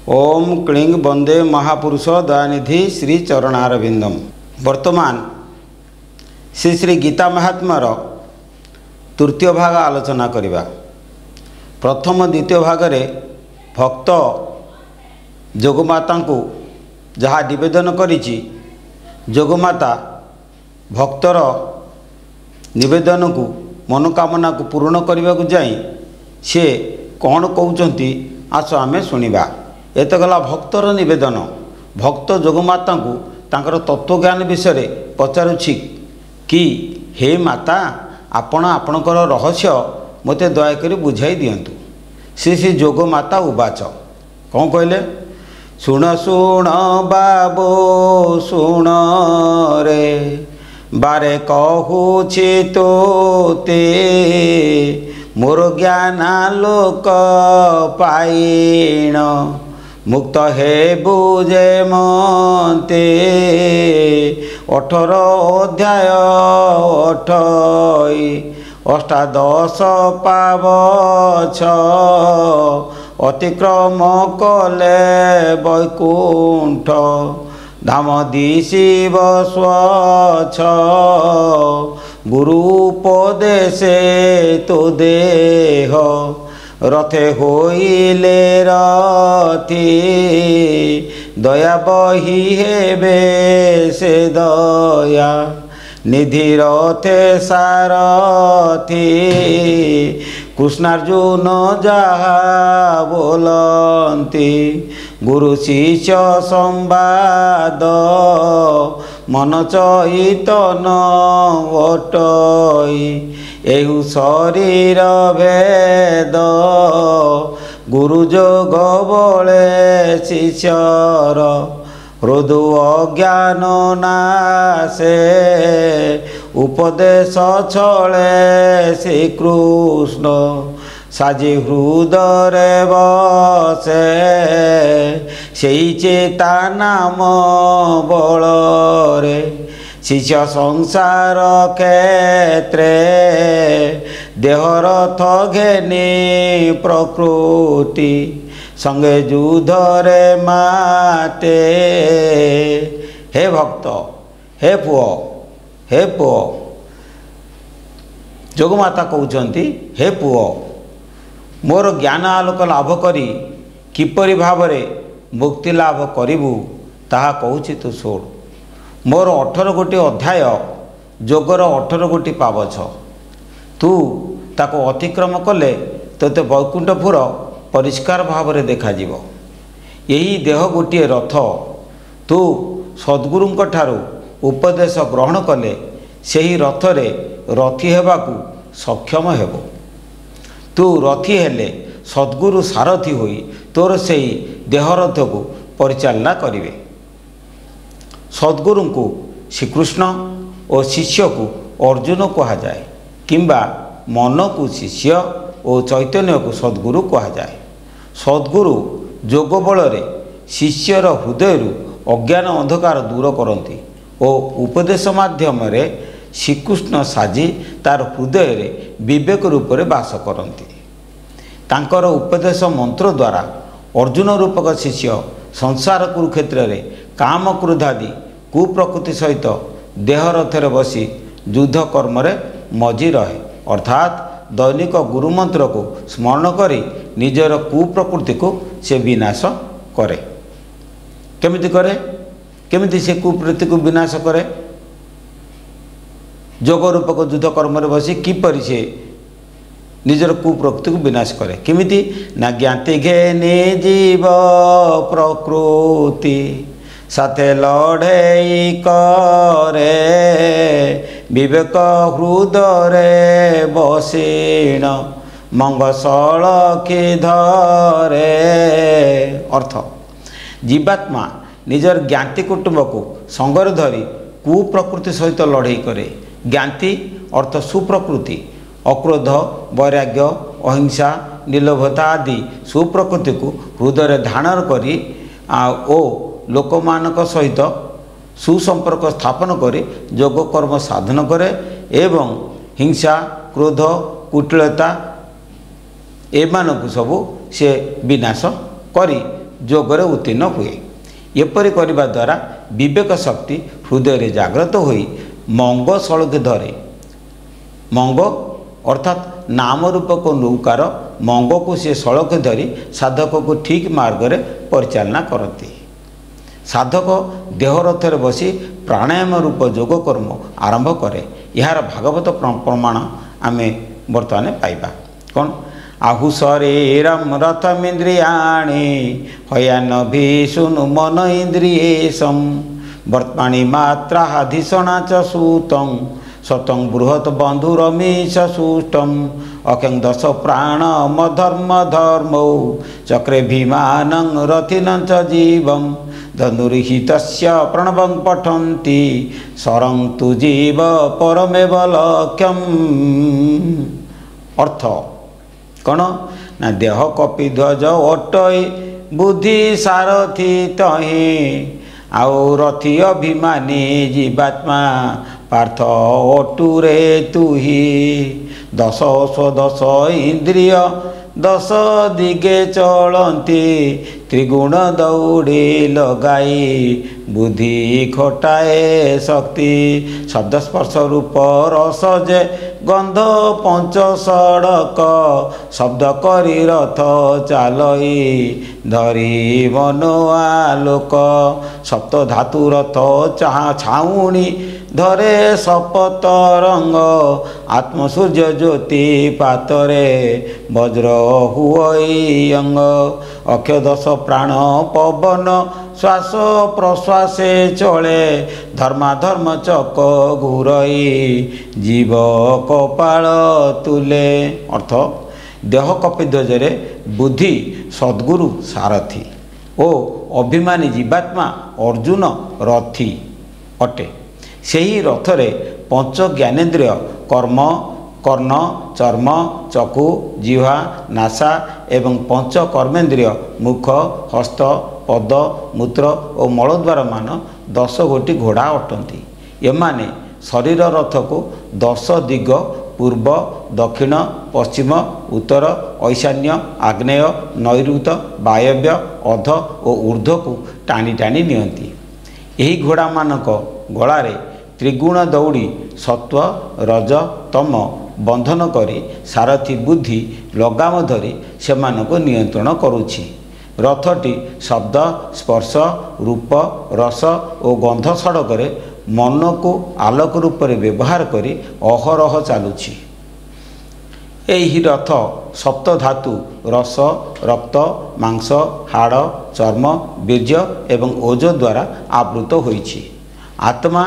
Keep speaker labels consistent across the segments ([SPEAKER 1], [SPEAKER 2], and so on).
[SPEAKER 1] ओम क्लीं वंदे महापुरुष दयानिधि श्री चरणारविंदम। वर्तमान श्री श्री गीता महात्मार तृतीय भाग आलोचना करिबा। प्रथम द्वितीय भाग रे भक्त जोगमाता को जहाँ निवेदन करिछि, जोगमाता भक्तर निवेदन को मनोकामना को पूर्ण करने को जाई से कौन कहते आस आमे सुनिबा। एत गला भक्तर निवेदन। भक्त जोगमाता को तांकर तत्वज्ञान विषय पचारुछि कि हे माता आपण आपणकर रहस्य मते दयाकरी बुझाई दियंतु। श्री श्री जोगमाता उवाच कौन कहले, शुण शुण बाबो शुण रे बारे कहूछि तोते मोर ज्ञानालोक पाइण मुक्त हे बुझे मते। 18 अध्याय 28 पावछ अतिक्रम कले वैकुंठ धाम दिशिव स्वच्छ गुरुपदेशे तो देह रथे होइले रथी दया बही हेबे से दया निधि रथे सारथी कृष्णार्जुन जहा बोलंती गुरु शिष्य संवाद मन चैतन वटई एहु शरीर भेद गुरु जोग बले शिष्यर हृदु अज्ञान नाशे उपदेश छले श्रीकृष्ण साजी हृदय बसे सेई चेता नाम बलरे शिष्य संसार क्षेत्रे देहरथ घेनी प्रकृति संगे युद्धरे माते। हे भक्त, हे पुओ जोगमाता कहउछंती, हे पुओ मोर ज्ञान आलोक लाभ करी किपरि भावरे मुक्ति लाभ करिबु ताहा कहूछि तु शोण। मोर 18 गोटी अध्याय जोगर 18 गोटी पावछ तू ताको अतिक्रम कले तोते वैकुंठपुर परिष्कार भाव में देखा जीवो। यही देह गोटे रथ तू सद्गुरुंक ठारू उपदेश ग्रहण कले सही रथरे रथी हेबाकू सक्षम हेबो। तू रथी हेले सद्गुरु सारथी होई तोर सही देह रथ को परिचालना करिवे। सद्गुरु को श्रीकृष्ण और शिष्य को अर्जुन कहा जाए किंबा मन को शिष्य और चैतन्य को सद्गुरु कहा जाए। सद्गुरु जोग बल शिष्यर हृदय अज्ञान अंधकार दूर करती और उपदेश माध्यम श्रीकृष्ण साजी तार हृदय विवेक रूप में बास करती। तांकर उपदेश मंत्र द्वारा अर्जुन रूपक शिष्य संसार कुरुक्षेत्र में काम क्रोधादि कुप्रकृति सहित देह रथरे बसी युद्ध कर्म मजी रहे, अर्थात दैनिक गुरु मंत्र को स्मरण करी निजर कुप्रकृति को से विनाश करे। केमिति करे, केमिति से कुप्रकृति को विनाश करे? जोग रूपक युद्ध कर्म बसी किपरि से निजर कुप्रकृति को विनाश करे? केमिति ना ज्ञाति घेनी जीव प्रकृति साथे लड़े करे विवेक हृदय बसीण मंगसल की धरे। अर्थ जीवात्मा निजर ज्ञाति कुटुंब को संगर धरी कुप्रकृति सहित लड़े करे। ज्ञाति अर्थ सुप्रकृति, अक्रोध वैराग्य अहिंसा निर्लोभता आदि सुप्रकृति को हृदय धारण करी ओ लोकमानक सहित सुसंपर्क स्थापन करे योग कर्म साधन करे एवं हिंसा क्रोध कुटिलता एमानकु सबु से विनाश करी ଯୋଗରେ ଉତ୍ତୀର୍ଣ୍ଣ ହୁଏ। ଏପରି କରିବା ଦ୍ୱାରା ବିବେକ ଶକ୍ତି ହୃଦୟରେ ଜାଗ୍ରତ ହୋଇ ମଙ୍ଗ ସଳଖି ଧରେ। ମଙ୍ଗ ଅର୍ଥାତ୍ ନାମ ରୂପକ ନୌକାର ମଙ୍ଗକୁ ସେ ସଳଖି ଧରି ସାଧକକୁ ଠିକ୍ ମାର୍ଗରେ ପରିଚାଳନା କରନ୍ତି। ସାଧକ ଦେହରଥରେ ବସି ପ୍ରାଣାୟାମ ରୂପ ଯୋଗ କର୍ମ ଆରମ୍ଭ କରେ। ଏହାର ଭାଗବତ ପ୍ରମାଣ ଆମେ ବର୍ତ୍ତମାନ ପାଇବା। କ'ଣ? ଆହୁସରେରମ୍ ରଥମିନ୍ଦ୍ରିୟାଣି ହୟାନ ଭୀଷୁନୁ ମନ ଇନ୍ଦ୍ରିୟେଶଂ ବର୍ତ୍ମାଣି ମାତ୍ରାଧିଷଣା চ ସୂତଂ ସତଂ ବୃହତ୍ ବନ୍ଧୁରମୀଶ ସୁଷ୍ଟଂ ଅକ୍ଷଂ ଦଶ ପ୍ରାଣମଧର୍ମ ଧର୍ମୌ ଚକ୍ରେ ଭୀମାନଂ ରଥିନଂ চ ଜୀବଂ ଧନୁର୍ହିତସ୍ୟ ପ୍ରଣବଂ ପଠନ୍ତି ଶରଂ ତୁ ଜୀବ ପରମେବ ଲକ୍ଷ୍ୟମ୍। ଅର୍ଥ କ'ଣ? ନା ଦେହ କପିଧ୍ୱଜ ଅଟଇ ବୁଦ୍ଧି ସାରଥି ତହିଁ ଆଉ ରଥି ଅଭିମାନୀ ଜୀବାତ୍ମା ପାର୍ଥ ଅଟୁରେ ତୁହି ଦଶ ସ୍ୱଦଶ ଇନ୍ଦ୍ରିୟ ଦଶ ଦିଗେ ଚଳନ୍ତି ତ୍ରିଗୁଣ ଦୌଡ଼ି ଲଗାଇ ବୁଦ୍ଧି ଖଟାଏ ଶକ୍ତି ଶବ୍ଦ ସ୍ପର୍ଶ ରୂପ ରସ ଯେ ଗନ୍ଧ ପଞ୍ଚ ସଡ଼କ ଶବ୍ଦ କରି ରଥ ଚାଲଇ ଧରି ମନ ଆଲୋକ ସପ୍ତ ଧାତୁ ରଥ ଛାଉଣି ଧରେ ଶପଥ ରଙ୍ଗ ଆତ୍ମସୂର୍ଯ୍ୟ ଜ୍ୟୋତି ପାତରେ ବଜ୍ର ହୁଅଇ ଅଙ୍ଗ ଅକ୍ଷ ଦଶ ପ୍ରାଣ ପବନ ଶ୍ୱାସ ପ୍ରଶ୍ୱାସେ ଚଳେ ଧର୍ମାଧର୍ମ ଚକ ଘୁରଇ ଜୀବ କପାଳ ତୁଲେ। ଅର୍ଥ ଦେହ କପିଧ୍ୱଜରେ ବୁଦ୍ଧି ସଦ୍ଗୁରୁ ସାରଥି ଓ ଅଭିମାନୀ ଜୀବାତ୍ମା ଅର୍ଜୁନ ରଥି ଅଟେ। ସେହି ରଥରେ ପଞ୍ଚ ଜ୍ଞାନେନ୍ଦ୍ରିୟ କର୍ମ କର୍ଣ୍ଣ ଚର୍ମ ଚକ୍ଷୁ ଜିହ୍ୱା ନାସା ଏବଂ ପଞ୍ଚ କର୍ମେନ୍ଦ୍ରିୟ ମୁଖ ହସ୍ତ ପଦ ମୂତ୍ର ଓ ମଳଦ୍ୱାରମାନ 10 ଗୋଟି ଘୋଡ଼ା ଅଟନ୍ତି। ଏମାନେ ଶରୀର ରଥକୁ 10 ଦିଗ ପୂର୍ବ ଦକ୍ଷିଣ ପଶ୍ଚିମ ଉତ୍ତର ଐଶାନ୍ୟ ଆଗ୍ନେୟ ନୈಋତ ବାୟବ୍ୟ ଅଧ ଓ ଊର୍ଦ୍ଧ୍ୱକୁ ଟାଣି ଟାଣି ନିଅନ୍ତି। ଏହି ଘୋଡ଼ାମାନଙ୍କ ଗଳାରେ ତ୍ରିଗୁଣ ଦୌଡ଼ି ସତ୍ୱ ରଜ ତମ ବନ୍ଧନ କରି ସାରଥି ବୁଦ୍ଧି ଲଗାମ ଧରି ସେମାନଙ୍କୁ ନିୟନ୍ତ୍ରଣ କରୁଛି। ରଥଟି ଶବ୍ଦ ସ୍ପର୍ଶ ରୂପ ରସ ଓ ଗନ୍ଧ ସଡ଼କରେ ମନକୁ ଆଲୋକ ରୂପରେ ବ୍ୟବହାର କରି ଅହରହ ଚାଲୁଛି। ଏହି ରଥ ସପ୍ତ ଧାତୁ ରସ ରକ୍ତ ମାଂସ ହାଡ଼ ଚର୍ମ ବୀର୍ଯ୍ୟ ଏବଂ ଓଜ ଦ୍ୱାରା ଆବୃତ ହୋଇଛି। ଆତ୍ମା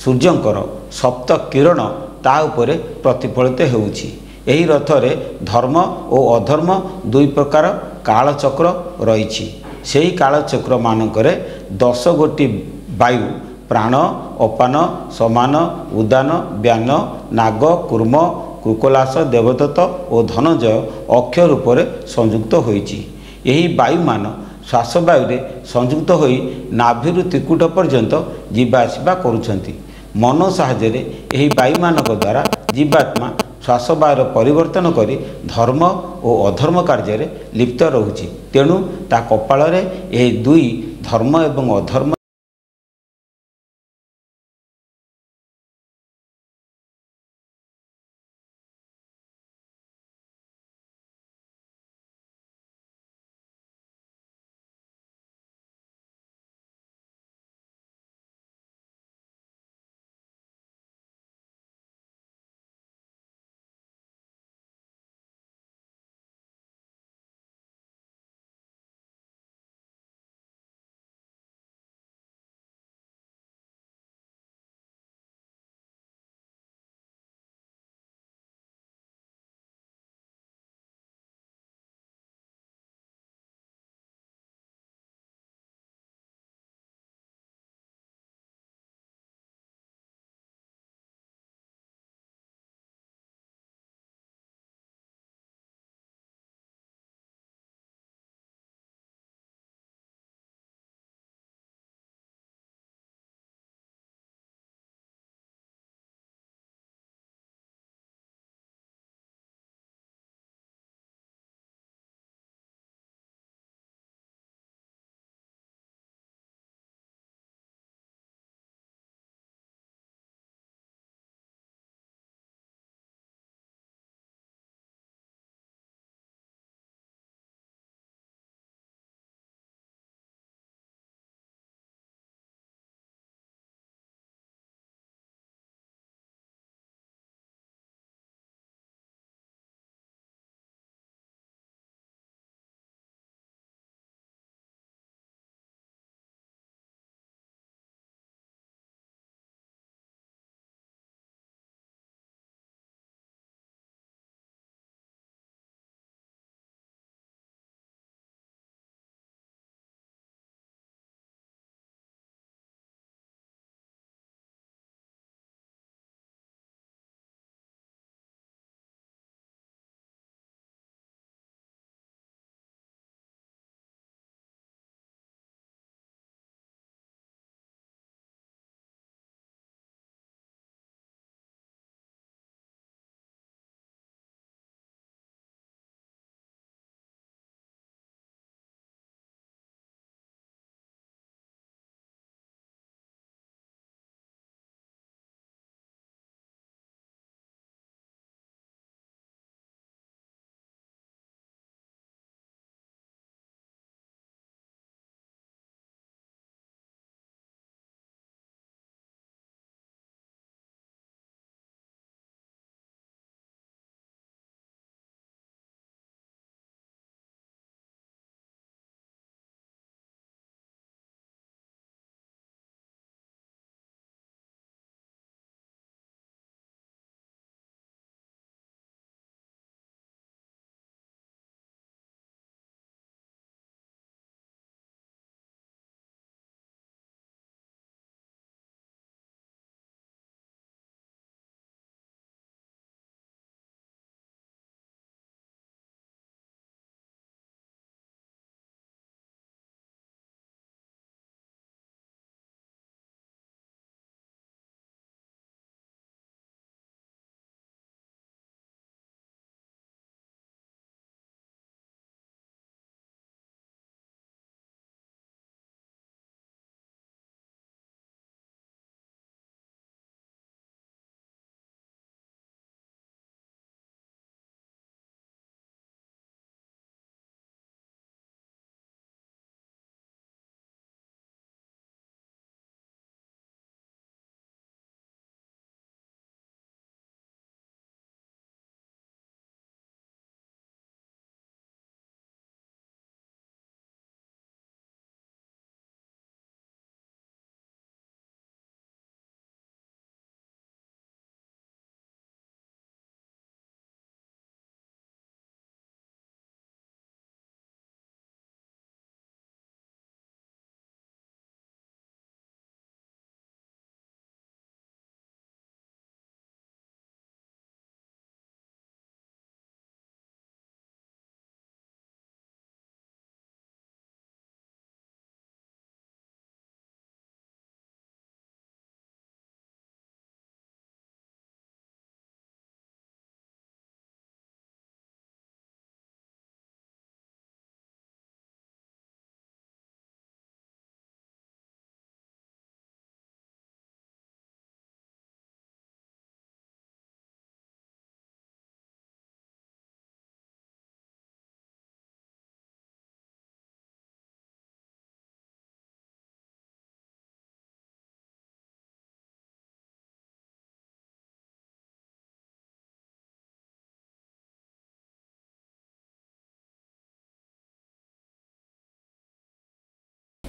[SPEAKER 1] ସୂର୍ଯ୍ୟଙ୍କର ସପ୍ତ କିରଣ ତା ଉପରେ ପ୍ରତିଫଳିତ ହେଉଛି। ଏହି ରଥରେ ଧର୍ମ ଓ ଅଧର୍ମ ଦୁଇ ପ୍ରକାର କାଳଚକ୍ର ରହିଛି। ସେହି କାଳଚକ୍ର ମାନଙ୍କରେ 10 ଗୋଟି ବାୟୁ ପ୍ରାଣ ଅପାନ ସମାନ ଉଦାନ ବ୍ୟାନ ନାଗ କୁର୍ମ କୁକଲାସ ଦେବଦତ୍ତ ଓ ଧନଞ୍ଜୟ ଅକ୍ଷ ରୂପରେ ସଂଯୁକ୍ତ ହୋଇଛି। ଏହି ବାୟୁମାନ ଶ୍ୱାସବାୟୁରେ ସଂଯୁକ୍ତ ହୋଇ ନାଭିରୁ ତ୍ରିକୁଟ ପର୍ଯ୍ୟନ୍ତ ଯିବା ଆସିବା କରୁଛନ୍ତି। ମନ ସାହାଯ୍ୟରେ ଏହି ବାୟୁମାନଙ୍କ ଦ୍ୱାରା ଜୀବାତ୍ମା ଶ୍ୱାସବାୟୁର ପରିବର୍ତ୍ତନ କରି ଧର୍ମ ଓ ଅଧର୍ମ କାର୍ଯ୍ୟରେ ଲିପ୍ତ ରହୁଛି। ତେଣୁ ତା କପାଳରେ ଏହି ଦୁଇ ଧର୍ମ ଏବଂ ଅଧର୍ମ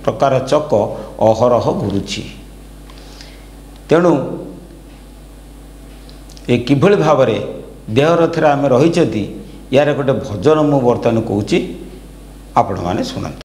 [SPEAKER 1] ପ୍ରକାର ଚକ ଅହରହ ଘୁରୁଛି। ତେଣୁ ଏ କିଭଳି ଭାବରେ ଦେହ ରଥରେ ଆମେ ରହିଛନ୍ତି, ୟାର ଗୋଟେ ଭଜନ ମୁଁ ବର୍ତ୍ତମାନ କହୁଛି, ଆପଣମାନେ ଶୁଣନ୍ତୁ।